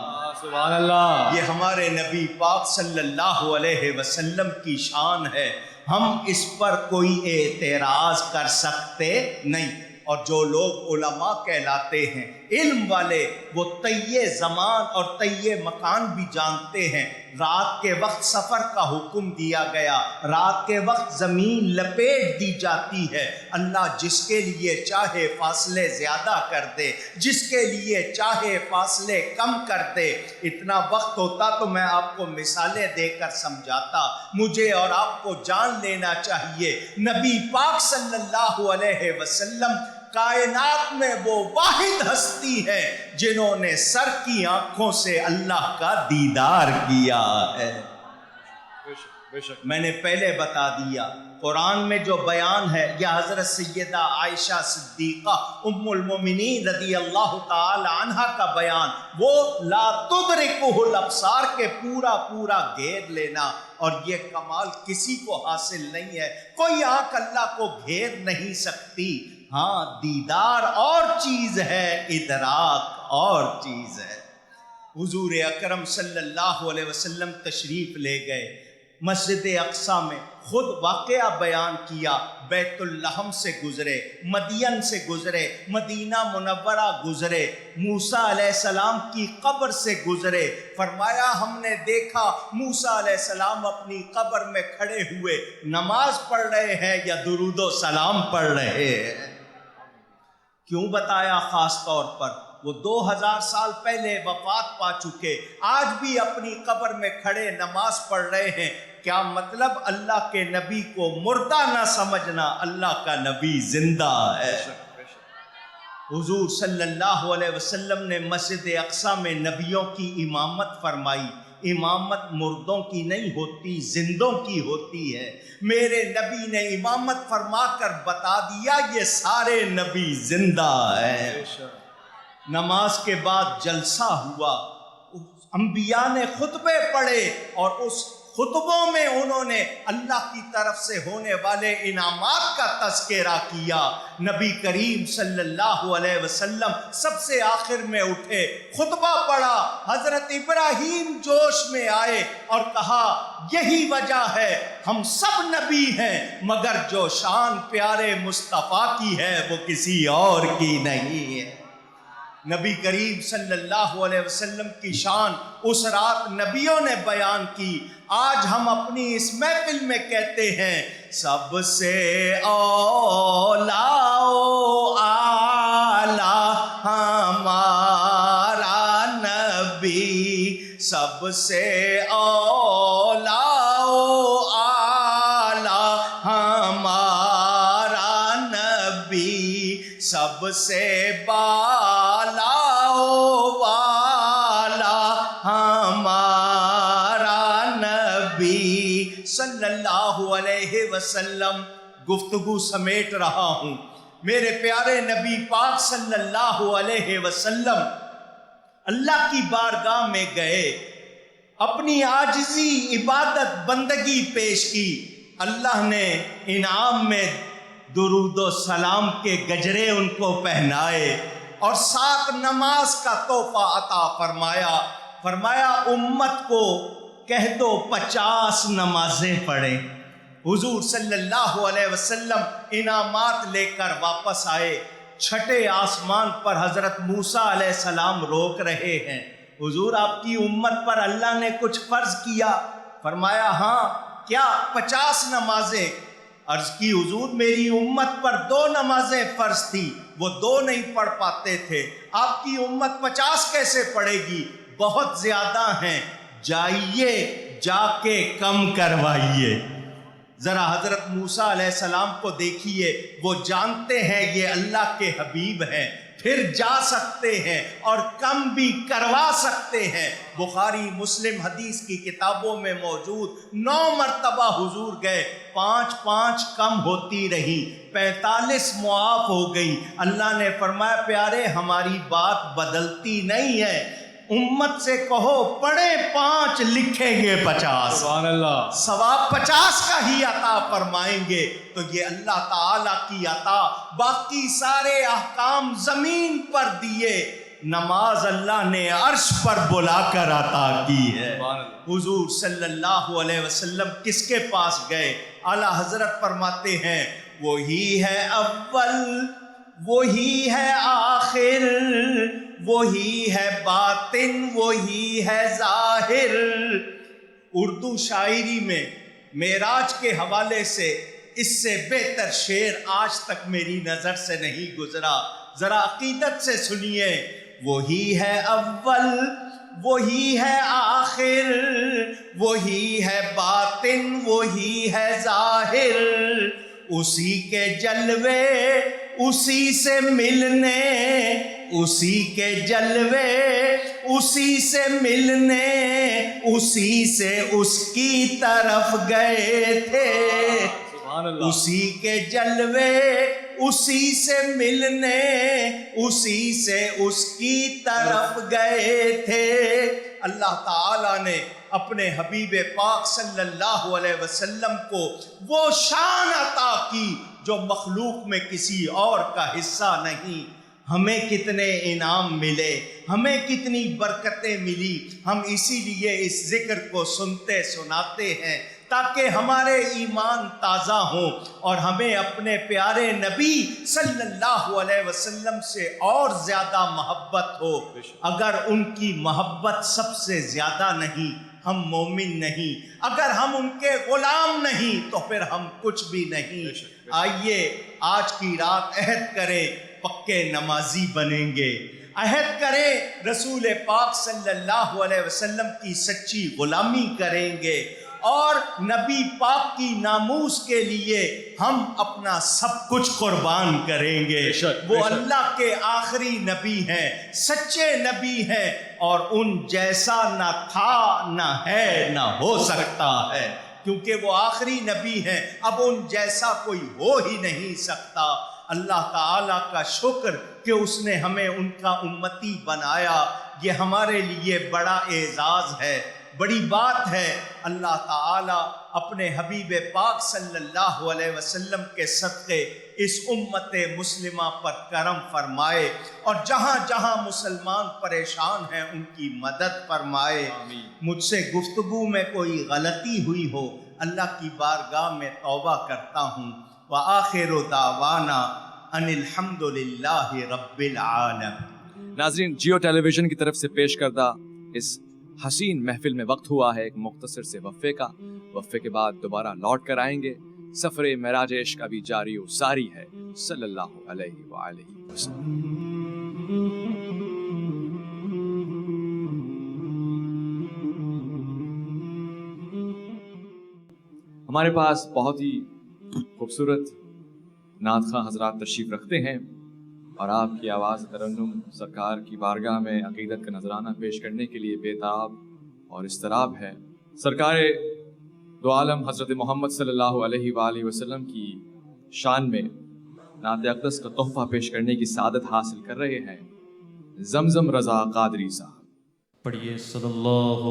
سبحان اللہ۔ یہ ہمارے نبی پاک صلی اللہ علیہ وسلم کی شان ہے، ہم اس پر کوئی اعتراض کر سکتے نہیں۔ اور جو لوگ علماء کہلاتے ہیں، علم والے، وہ طی زمان اور طی مکان بھی جانتے ہیں۔ رات کے وقت سفر کا حکم دیا گیا، رات کے وقت زمین لپیٹ دی جاتی ہے، اللہ جس کے لیے چاہے فاصلے زیادہ کر دے، جس کے لیے چاہے فاصلے کم کر دے۔ اتنا وقت ہوتا تو میں آپ کو مثالیں دے کر سمجھاتا، مجھے اور آپ کو جان لینا چاہیے نبی پاک صلی اللہ علیہ وسلم کائنات میں وہ واحد ہستی ہے جنہوں نے سر کی آنکھوں سے اللہ کا دیدار کیا ہے۔ بے شک۔ میں نے پہلے بتا دیا قرآن میں جو بیان ہے یہ حضرت سیدہ عائشہ صدیقہ ام المومنین رضی اللہ تعالی عنہ کا بیان، وہ لا تدرکہ الابصار کے پورا گھیر لینا، اور یہ کمال کسی کو حاصل نہیں ہے، کوئی آنکھ اللہ کو گھیر نہیں سکتی۔ ہاں دیدار اور چیز ہے، ادراک اور چیز ہے۔ حضور اکرم صلی اللہ علیہ وسلم تشریف لے گئے مسجد اقصیٰ میں، خود واقعہ بیان کیا، بیت اللحم سے گزرے، مدین سے گزرے، مدینہ منورہ گزرے، موسیٰ علیہ السلام کی قبر سے گزرے، فرمایا ہم نے دیکھا موسیٰ علیہ السلام اپنی قبر میں کھڑے ہوئے نماز پڑھ رہے ہیں یا درود و سلام پڑھ رہے ہیں۔ کیوں بتایا خاص طور پر؟ وہ 2000 سال پہلے وفات پا چکے، آج بھی اپنی قبر میں کھڑے نماز پڑھ رہے ہیں۔ کیا مطلب؟ اللہ کے نبی کو مردہ نہ سمجھنا، اللہ کا نبی زندہ ہے۔ حضور صلی اللہ علیہ وسلم نے مسجد اقصیٰ میں نبیوں کی امامت فرمائی۔ امامت مردوں کی نہیں ہوتی، زندوں کی ہوتی ہے۔ میرے نبی نے امامت فرما کر بتا دیا یہ سارے نبی زندہ ہیں۔ نماز کے بعد جلسہ ہوا، انبیاء نے خطبے پڑھے، اور اس خطبوں میں انہوں نے اللہ کی طرف سے ہونے والے انعامات کا تذکرہ کیا۔ نبی کریم صلی اللہ علیہ وسلم سب سے آخر میں اٹھے، خطبہ پڑھا، حضرت ابراہیم جوش میں آئے اور کہا یہی وجہ ہے ہم سب نبی ہیں، مگر جو شان پیارے مصطفیٰ کی ہے وہ کسی اور کی نہیں ہے۔ نبی کریم صلی اللہ علیہ وسلم کی شان اس رات نبیوں نے بیان کی۔ آج ہم اپنی اس محفل میں کہتے ہیں سب سے اولا و اعلیٰ ہمارا نبی، سب سے اولا و اعلیٰ ہمارا نبی، سب سے بالا والا ہمارا نبی صلی اللہ علیہ وسلم۔ گفتگو سمیٹ رہا ہوں، میرے پیارے نبی پاک صلی اللہ علیہ وسلم اللہ کی بارگاہ میں گئے، اپنی عاجزی عبادت بندگی پیش کی، اللہ نے انعام میں درود و سلام کے گجرے ان کو پہنائے اور ساتھ نماز کا تحفہ عطا فرمایا۔ فرمایا امت کو کہہ دو 50 نمازیں پڑھیں۔ حضور صلی اللہ علیہ وسلم انعامات لے کر واپس آئے، چھٹے آسمان پر حضرت موسیٰ علیہ السلام روک رہے ہیں، حضور آپ کی امت پر اللہ نے کچھ فرض کیا؟ فرمایا ہاں، کیا؟ 50 نمازیں۔ عرض کی حضور میری امت پر 2 نمازیں فرض تھی، وہ 2 نہیں پڑھ پاتے تھے، آپ کی امت 50 کیسے پڑھے گی؟ بہت زیادہ ہیں، جائیے جا کے کم کروائیے۔ ذرا حضرت موسیٰ علیہ السلام کو دیکھیے، وہ جانتے ہیں یہ اللہ کے حبیب ہیں، پھر جا سکتے ہیں اور کم بھی کروا سکتے ہیں۔ بخاری مسلم حدیث کی کتابوں میں موجود 9 مرتبہ حضور گئے، 5 کم ہوتی رہی، 45 معاف ہو گئی۔ اللہ نے فرمایا پیارے ہماری بات بدلتی نہیں ہے، امت سے کہو پڑھے 5 لکھیں گے 50، سبحان اللہ، ثواب 50 کا ہی عطا فرمائیں گے۔ تو یہ اللہ تعالیٰ کی عطا، باقی سارے احکام زمین پر دیے، نماز اللہ نے عرش پر بلا کر عطا کی ہے۔ حضور صلی اللہ علیہ وسلم کس کے پاس گئے؟ اعلیٰ حضرت فرماتے ہیں وہی ہے اول، وہی ہے آخر، وہی ہے باطن، وہی ہے ظاہر۔ اردو شاعری میں معراج کے حوالے سے اس سے بہتر شعر آج تک میری نظر سے نہیں گزرا، ذرا عقیدت سے سنیے۔ وہی ہے اول، وہی ہے آخر، وہی ہے باطن، وہی ہے ظاہر، اسی کے جلوے اسی سے ملنے، اسی کے جلوے اسی سے ملنے، اسی سے اس کی طرف گئے تھے، اسی کے جلوے اسی سے ملنے، اسی سے اس کی طرف گئے تھے۔ اللہ تعالیٰ نے اپنے حبیب پاک صلی اللہ علیہ وسلم کو وہ شان عطا کی جو مخلوق میں کسی اور کا حصہ نہیں۔ ہمیں کتنے انعام ملے، ہمیں کتنی برکتیں ملی، ہم اسی لیے اس ذکر کو سنتے سناتے ہیں تاکہ ہمارے ایمان تازہ ہوں اور ہمیں اپنے پیارے نبی صلی اللہ علیہ وسلم سے اور زیادہ محبت ہو۔ اگر ان کی محبت سب سے زیادہ نہیں، ہم مومن نہیں، اگر ہم ان کے غلام نہیں تو پھر ہم کچھ بھی نہیں۔ آئیے آج کی رات عہد کریں پکے نمازی بنیں گے، عہد کریں رسول پاک صلی اللہ علیہ وسلم کی سچی غلامی کریں گے، اور نبی پاک کی ناموس کے لیے ہم اپنا سب کچھ قربان کریں گے۔ وہ اللہ کے آخری نبی ہیں، سچے نبی ہیں، اور ان جیسا نہ تھا، نہ ہے، نہ ہو سکتا ہے، کیونکہ وہ آخری نبی ہیں، اب ان جیسا کوئی ہو ہی نہیں سکتا۔ اللہ تعالیٰ کا شکر کہ اس نے ہمیں ان کا امتی بنایا، یہ ہمارے لیے بڑا اعزاز ہے، بڑی بات ہے۔ اللہ تعالیٰ اپنے حبیب پاک صلی اللہ علیہ وسلم کے صدقے اس امت مسلمہ پر کرم فرمائے، اور جہاں جہاں مسلمان پریشان ہیں ان کی مدد فرمائے۔ مجھ سے گفتگو میں کوئی غلطی ہوئی ہو اللہ کی بارگاہ میں توبہ کرتا ہوں۔ وآخر دعوانا ان الحمد للہ رب العالمین۔ ناظرین، جیو ٹیلی ویژن کی طرف سے پیش کردہ اس حسین محفل میں وقت ہوا ہے ایک مختصر سے وقفے کا۔ وقفے کے بعد دوبارہ لوٹ کر آئیں گے۔ سفر معراج عشق ابھی جاری و ساری ہے صلی اللہ علیہ وآلہ وسلم۔ ہمارے پاس بہت ہی خوبصورت نعت خواں حضرات تشریف رکھتے ہیں، اور آپ کی آواز ترنم سرکار کی بارگاہ میں عقیدت کا نذرانہ پیش کرنے کے لیے بےتاب اور اضطراب ہے۔ سرکار دو عالم حضرت محمد صلی اللہ علیہ وآلہ وسلم کی شان میں نعت اقدس کا تحفہ پیش کرنے کی سعادت حاصل کر رہے ہیں زمزم رضا قادری صاحب۔ پڑھیے صلی اللہ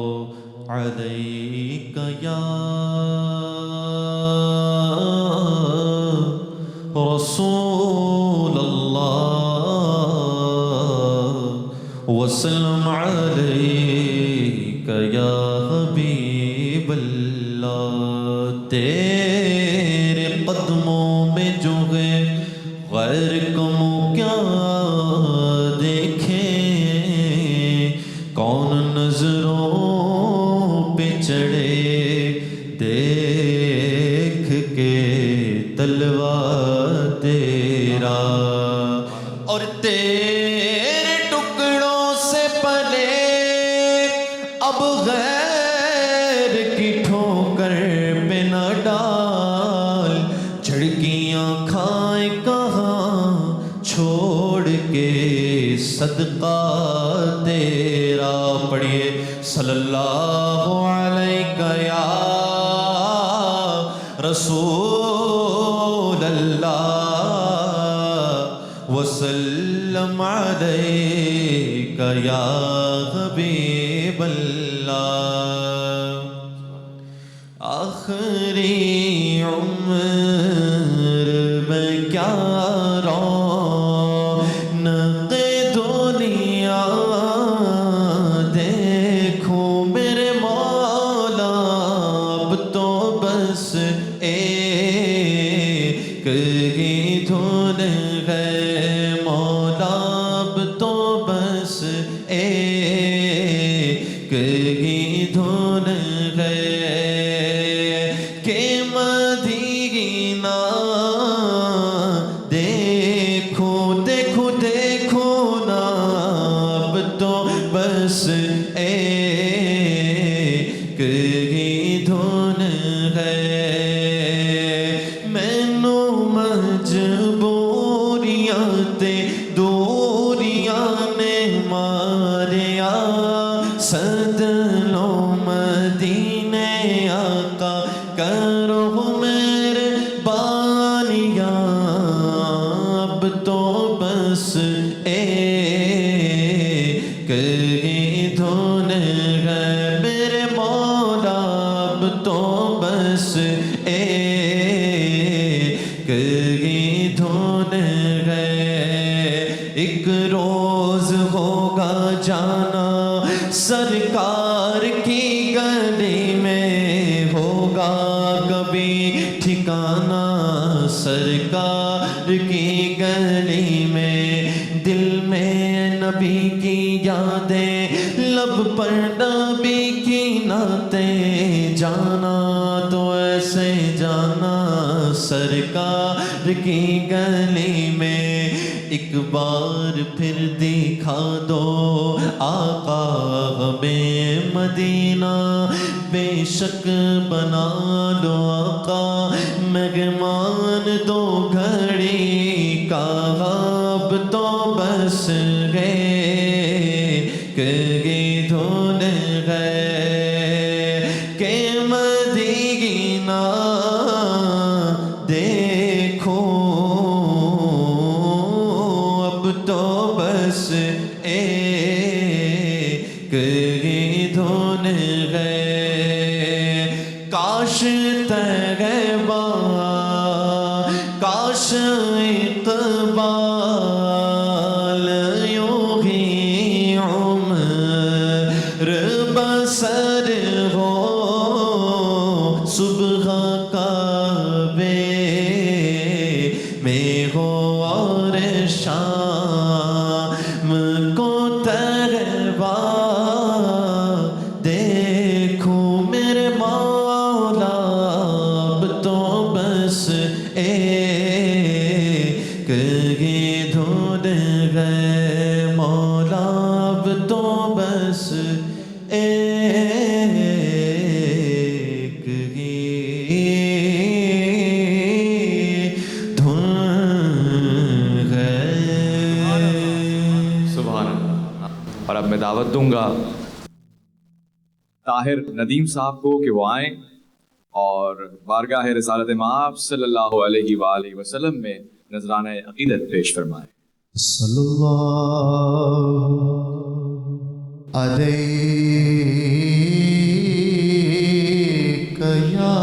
علیہ یا رسول اللہ وسلم علیہ یا حبیب اللہ۔ تیرے قدموں میں جو ہے غیر کم کیا دیکھیں، کون دیکھ کے تلوا تیرا، اور تیرے ٹکڑوں سے پلے اب غیر کی ٹھوکر پہ نہ ڈال، جھڑکیاں کھائیں کہاں چھوڑ کے صدقہ تیرا۔ پڑھیے صلی اللہ علیہ یا رسول اللہ وسلم علیک یا حبیب اللہ۔ آخری عمر میں کیا رونق دنیا دیکھوں میرے مولا، اب تو بس ایک ہی دھن ہے مولا، اب تو بس ایک ہی دھن ہے کہ مدینہ دیکھو دیکھو دیکھو نا، اب تو بس ایک ہی دھن ہے۔ مینوں مجبوریاں تے دوریاں نے ماریا، سدلو مدینے آقا کرو میرے بانیاں، اب تو بس ایک ہی دھن ہے میرے مولا، اب تو بس ایک ہی دھن ہے۔ ایک روز ہوگا جانا سرکار کی گلی میں، ہوگا کبھی ٹھکانا سرکار کی گلی میں، دل میں نبی کی یادیں لب پر نبی کی نعتیں، جانا تو ایسے جانا سرکار کی گلی میں۔ ایک بار پھر دکھا دو آقا ہمیں مدینہ، بے شک بنا لو آقا مہمان دو گھڑی کا، اب تو بس گئے کہ دھن ہے کہ مدینہ دیکھو، اب تو بس ایک ہی دھن ہے۔ کاش طیبہ کاش اقبال یوں ہی عمر بسر ہو، صبح کعبے میں ہو اور شام کو طیبہ دیکھو میرے مولا، اب تو بس ایک ہی دھن ہے مولا، اب تو بس ایک ہی دھن ہے۔ سبحان اللہ۔ اور اب میں دعوت دوں گا طاہر ندیم صاحب کو کہ وہ آئیں اور بارگاہ رسالت مآب صلی اللہ علیہ وآلہ وسلم میں نذرانہ عقیدت پیش فرمائیں۔ صلی اللہ علیک یا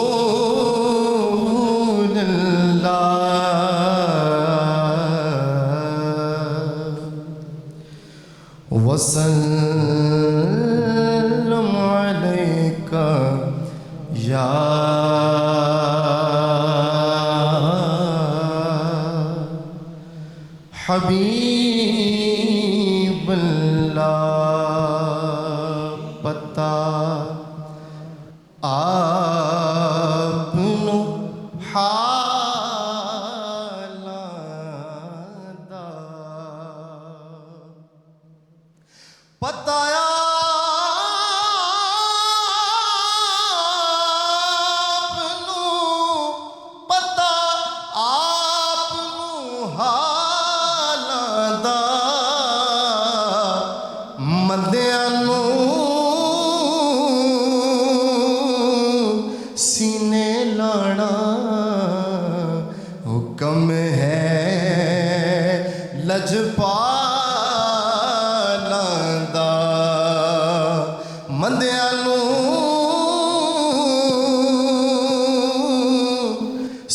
رسول اللہ وسلم علیک یا حبیب اللہ۔ بتایا پتا آپ حالاں دا مندیاں سینے لانا حکم ہے لجپالاں دا مندیاں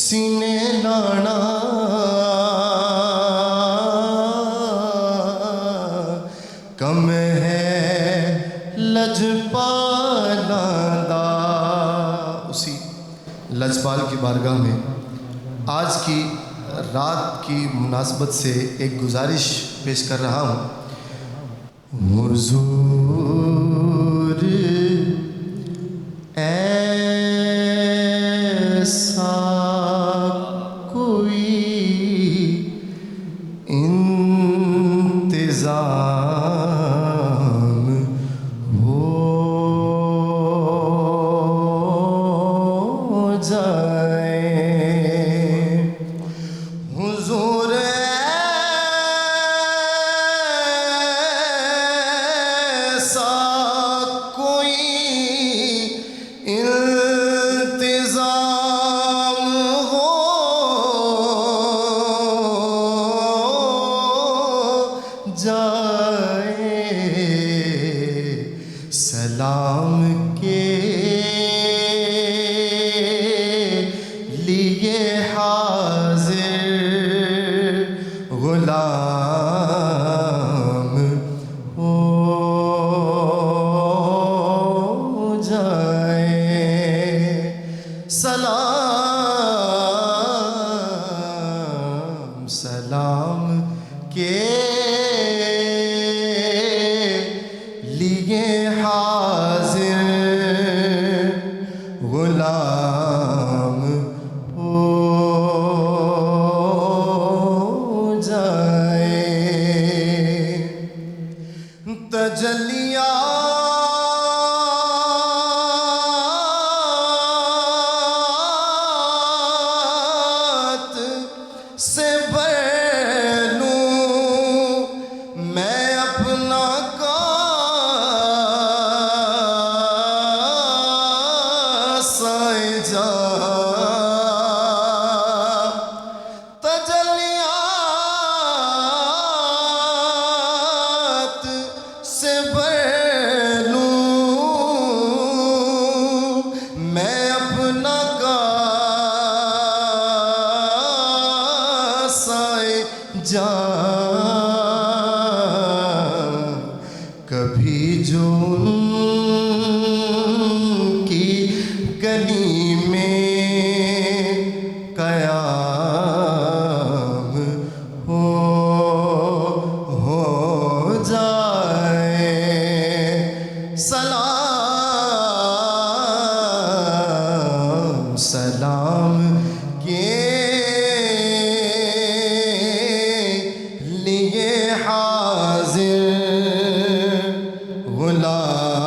سینے لانا کم ہے لجپالاں دا۔ اسی لجپال کی بارگاہ میں آج کی رات کی مناسبت سے ایک گزارش پیش کر رہا ہوں۔ حضور ایسا کوئی انتظام ہو جائے، حضور ایسا کوئی انتظام ہو جائے، سلام کے لیے حاضر غلام ہو جائے، سلام سلام کے لیے حاضر غلام ہو جائے، تجلیات سے بھر لوں میں اپنا کاسہ جاں، تجلیات سے بھر لوں میں اپنا کاسہ جاں، کبھی جو ان کی گلی میں قیام ہو جائے، سلام سلام کے لیے حاضر غلام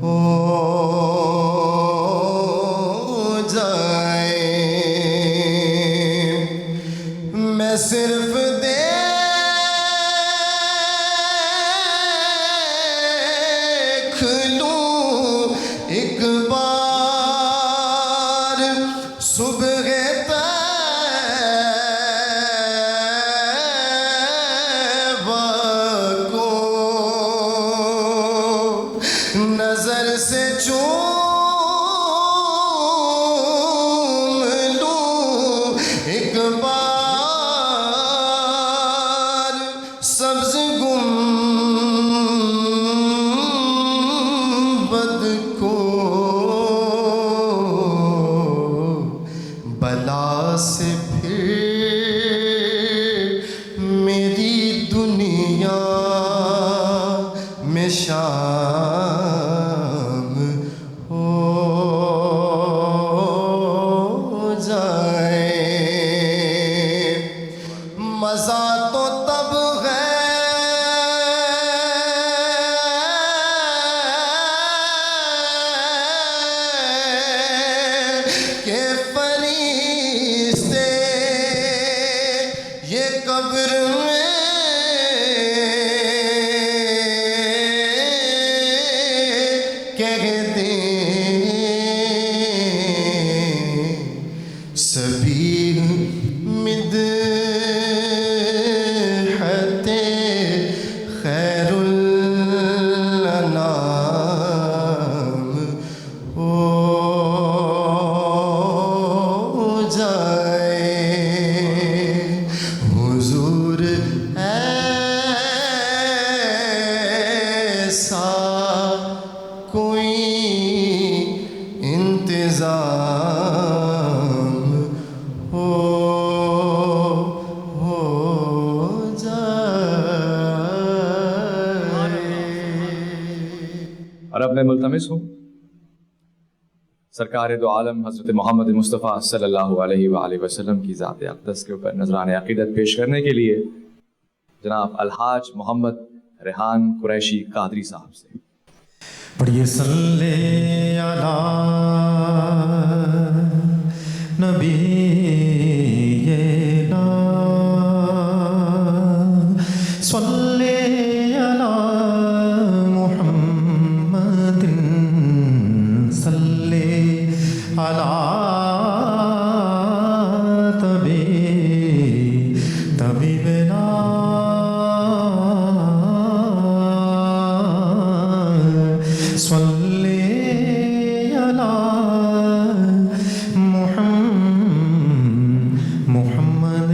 ہو جائے، میں صرف دیکھ لوں ایک بار صبح طیبہ کو، نظر سے چوم لوں ایک بار سبز گنبد کو، بلا سے پھر میری دنیا میں شام ہو جائے، مزہ تو تب ہے اور اب میں ملتمس ہوں سرکار دو عالم حضرت محمد مصطفیٰ صلی اللہ علیہ وآلہ وسلم کی ذات اقدس کے اوپر نذران عقیدت پیش کرنے کے لیے جناب الحاج محمد ریحان قریشی قادری صاحب سے پڑھیے صلی علی نبینا صلی علی محمد صلی علی طبیبنا صلی علی محمد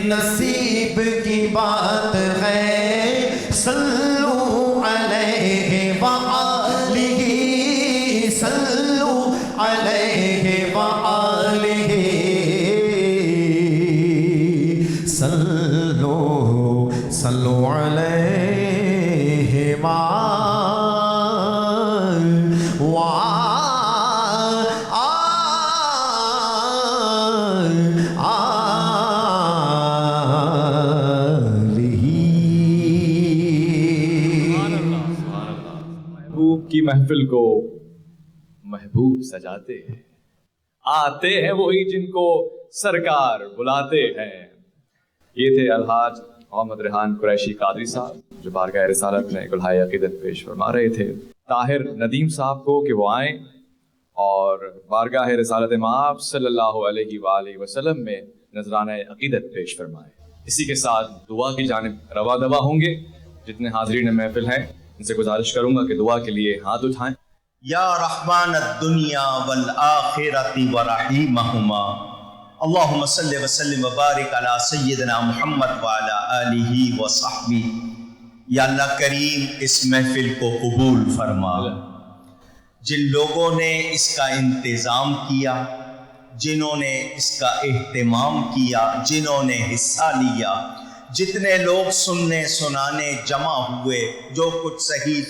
نصیب کی بات ہے صلو علیہ وآلہ صلو علیہ وآلہ صلو علیہ کی محفل کو محبوب سجاتے ہیں آتے ہیں وہی جن کو سرکار بلاتے ہیں. یہ تھے الحاج محمد ریحان قریشی قادری صاحب جو بارگاہ رسالت میں گلہائے عقیدت پیش فرما رہے تھے. طاہر ندیم صاحب کو کہ وہ آئیں اور بارگاہ رسالت مآب صلی اللہ علیہ وآلہ وسلم میں نذرانہ عقیدت پیش فرمائیں. اسی کے ساتھ دعا کی جانب روا دوا ہوں گے. جتنے حاضرین محفل ہیں ان سے گزارش کروں گا کہ دعا کے لیے ہاتھ اٹھائیں. یا رحمان الدنیا والآخرۃ ورحیمہما اللہم صلی وسلم وبارک علی سیدنا محمد وعلی آلہ وصحبہ. یا اللہ کریم اس محفل کو قبول فرما. جن لوگوں نے اس کا انتظام کیا، جنہوں نے اس کا اہتمام کیا، جنہوں نے حصہ لیا، جتنے لوگ سننے سنانے جمع ہوئے، جو کچھ صحیح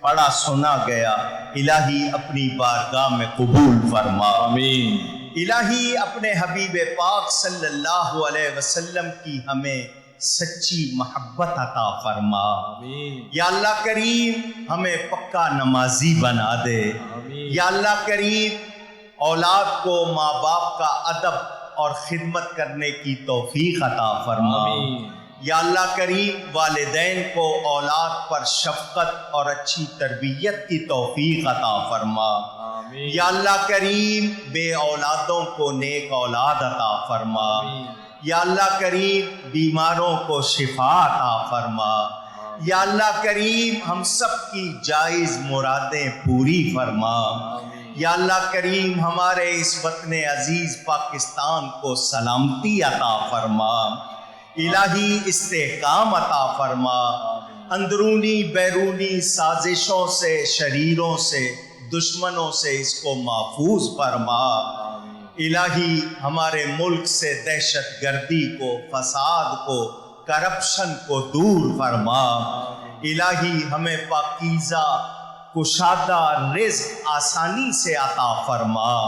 پڑھا سنا گیا، الہی اپنی بارگاہ میں قبول فرما. آمین. الہی اپنے حبیب پاک صلی اللہ علیہ وسلم کی ہمیں سچی محبت عطا فرما. آمین. یا اللہ کریم ہمیں پکا نمازی بنا دے. آمین. یا اللہ کریم اولاد کو ماں باپ کا ادب اور خدمت کرنے کی توفیق عطا فرما۔ آمین۔ یا اللہ کریم والدین کو اولاد پر شفقت اور اچھی تربیت کی توفیق عطا فرما۔ آمین۔ یا اللہ کریم بے اولادوں کو نیک اولاد عطا فرما۔ آمین۔ یا اللہ کریم بیماروں کو شفا عطا فرما۔ یا اللہ کریم ہم سب کی جائز مرادیں پوری فرما۔ یا اللہ کریم ہمارے اس وطن عزیز پاکستان کو سلامتی عطا فرما، الہی استحکام عطا فرما، اندرونی بیرونی سازشوں سے، شریروں سے، دشمنوں سے اس کو محفوظ فرما۔ الہی ہمارے ملک سے دہشت گردی کو، فساد کو، کرپشن کو دور فرما۔ الہی ہمیں پاکیزہ کشادہ رزق آسانی سے عطا فرما۔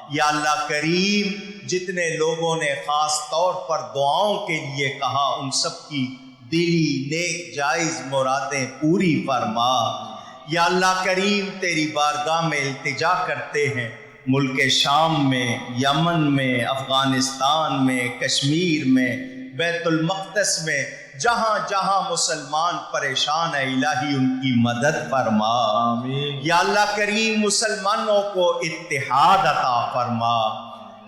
یا اللہ کریم جتنے لوگوں نے خاص طور پر دعاؤں کے لیے کہا ان سب کی دلی نیک جائز مرادیں پوری فرما۔ یا اللہ کریم تیری بارگاہ میں التجا کرتے ہیں، ملک شام میں، یمن میں، افغانستان میں، کشمیر میں، بیت المقدس میں، جہاں جہاں مسلمان پریشان ہیں الہی ان کی مدد فرما۔ آمین۔ یا اللہ کریم مسلمانوں کو اتحاد عطا فرما۔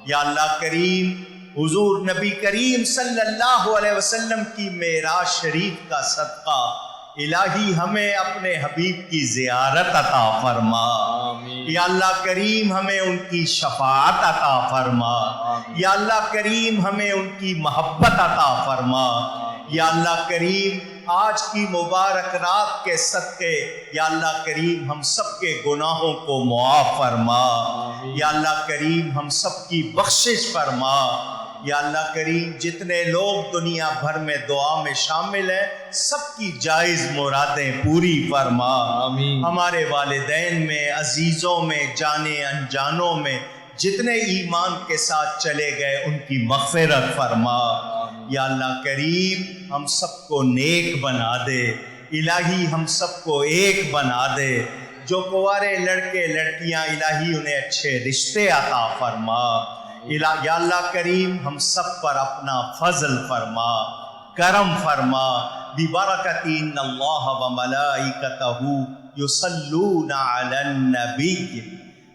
یا اللہ کریم حضور نبی کریم صلی اللہ علیہ وسلم کی معراج شریف کا صدقہ الہی ہمیں اپنے حبیب کی زیارت عطا فرما۔ آمین۔ یا اللہ کریم ہمیں ان کی شفاعت عطا فرما۔ یا اللہ کریم ہمیں ان کی محبت عطا فرما۔ یا اللہ کریم آج کی مبارک رات کے صدقے یا اللہ کریم ہم سب کے گناہوں کو معاف فرما۔ یا اللہ کریم ہم سب کی بخشش فرما۔ یا اللہ کریم جتنے لوگ دنیا بھر میں دعا میں شامل ہیں سب کی جائز مرادیں پوری فرما۔ آمین۔ ہمارے والدین میں، عزیزوں میں، جانے انجانوں میں جتنے ایمان کے ساتھ چلے گئے ان کی مغفرت فرما۔ یا اللہ کریم ہم سب کو نیک بنا دے، الہی ہم سب کو ایک بنا دے۔ جو کنوارے لڑکے لڑکیاں الہی انہیں اچھے رشتے عطا فرما۔ یا اللہ کریم ہم سب پر اپنا فضل فرما، کرم فرما۔ ببرکت ان اللہ وملائکتہ یصلون علی النبی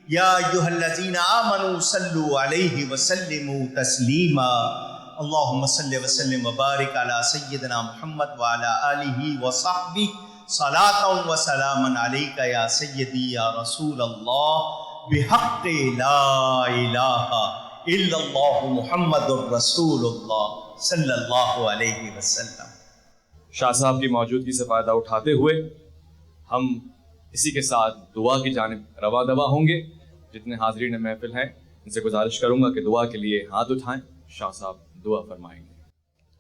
یا ایھا الذین آمنوا صلوا علیہ وسلموا تسلیما۔ اللہم صل وسلم وبارک علی سیدنا محمد وعلی آلہ وصحبہ صلاۃ وسلاما علیک یا سیدی یا رسول اللہ بحق لا الہ الا اللہ محمد الرسول اللہ صلی اللہ علیہ وسلم۔ شاہ صاحب کی موجودگی سے فائدہ اٹھاتے ہوئے ہم اسی کے ساتھ دعا کی جانب رواں دوا ہوں گے۔ جتنے حاضرین محفل ہیں ان سے گزارش کروں گا کہ دعا کے لیے ہاتھ اٹھائیں، شاہ صاحب دعا فرمائیں گے۔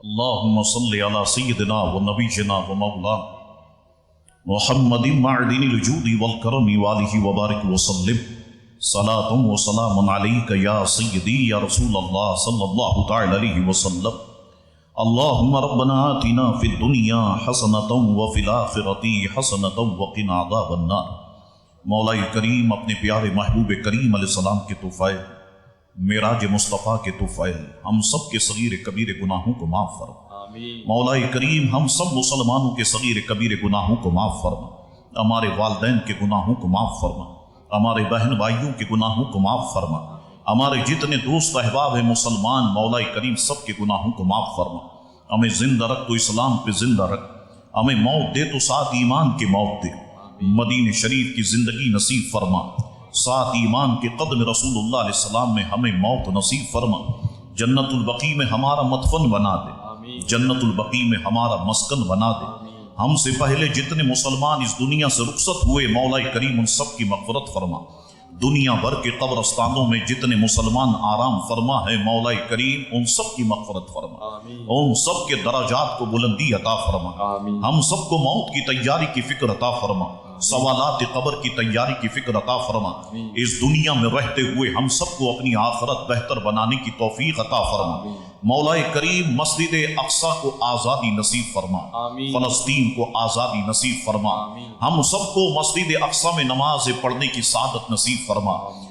اللہم صلی علی سیدنا و نبینا و مولانا محمد معدن الجود والکرم والہ وبارک وسلم، صلاۃ و سلام علیک یا سیدی یا رسول اللہ صلی اللہ تعالی علیہ وسلم۔ اللہم ربنا آتنا فی الدنیا حسنۃ وفی الآخرۃ حسنۃ وقنا عذاب النار۔ مولا کریم اپنے پیارے محبوب کریم علیہ السلام کے طفیل معراج مصطفیٰ کے طفیل ہم سب کے صغیر کبیر گناہوں کو معاف فرما۔ آمین۔ مولا کریم ہم سب مسلمانوں کے صغیر کبیر گناہوں کو معاف فرما، ہمارے والدین کے گناہوں کو معاف فرما، ہمارے بہن بھائیوں کے گناہوں کو معاف فرما، ہمارے جتنے دوست احباب ہیں مسلمان مولا کریم سب کے گناہوں کو معاف فرما۔ ہمیں زندہ رکھ تو اسلام پہ زندہ رکھ، ہمیں موت دے تو ساتھ ایمان کی موت دے، مدینہ شریف کی زندگی نصیب فرما، ساتھ ایمان کے قدم رسول اللہ علیہ السلام میں ہمیں موت نصیب فرما، جنت البقیع میں ہمارا مدفن بنا دے، جنت البقیع میں ہمارا مسکن بنا دے۔ ہم سے پہلے جتنے مسلمان اس دنیا سے رخصت ہوئے مولا کریم ان سب کی مغفرت فرما، دنیا بھر کے قبرستانوں میں جتنے مسلمان آرام فرما ہے مولا کریم ان سب کی مغفرت فرما، ان سب کے درجات کو بلندی عطا فرما، ہم سب کو موت کی تیاری کی فکر عطا فرما، سوالات قبر کی تیاری کی فکر عطا فرما، اس دنیا میں رہتے ہوئے ہم سب کو اپنی آخرت بہتر بنانے کی توفیق عطا فرما۔ مولا کریم مسجد اقصیٰ کو آزادی نصیب فرما، فلسطین کو آزادی نصیب فرما، ہم سب کو مسجد اقصیٰ میں نماز پڑھنے کی سعادت نصیب فرما،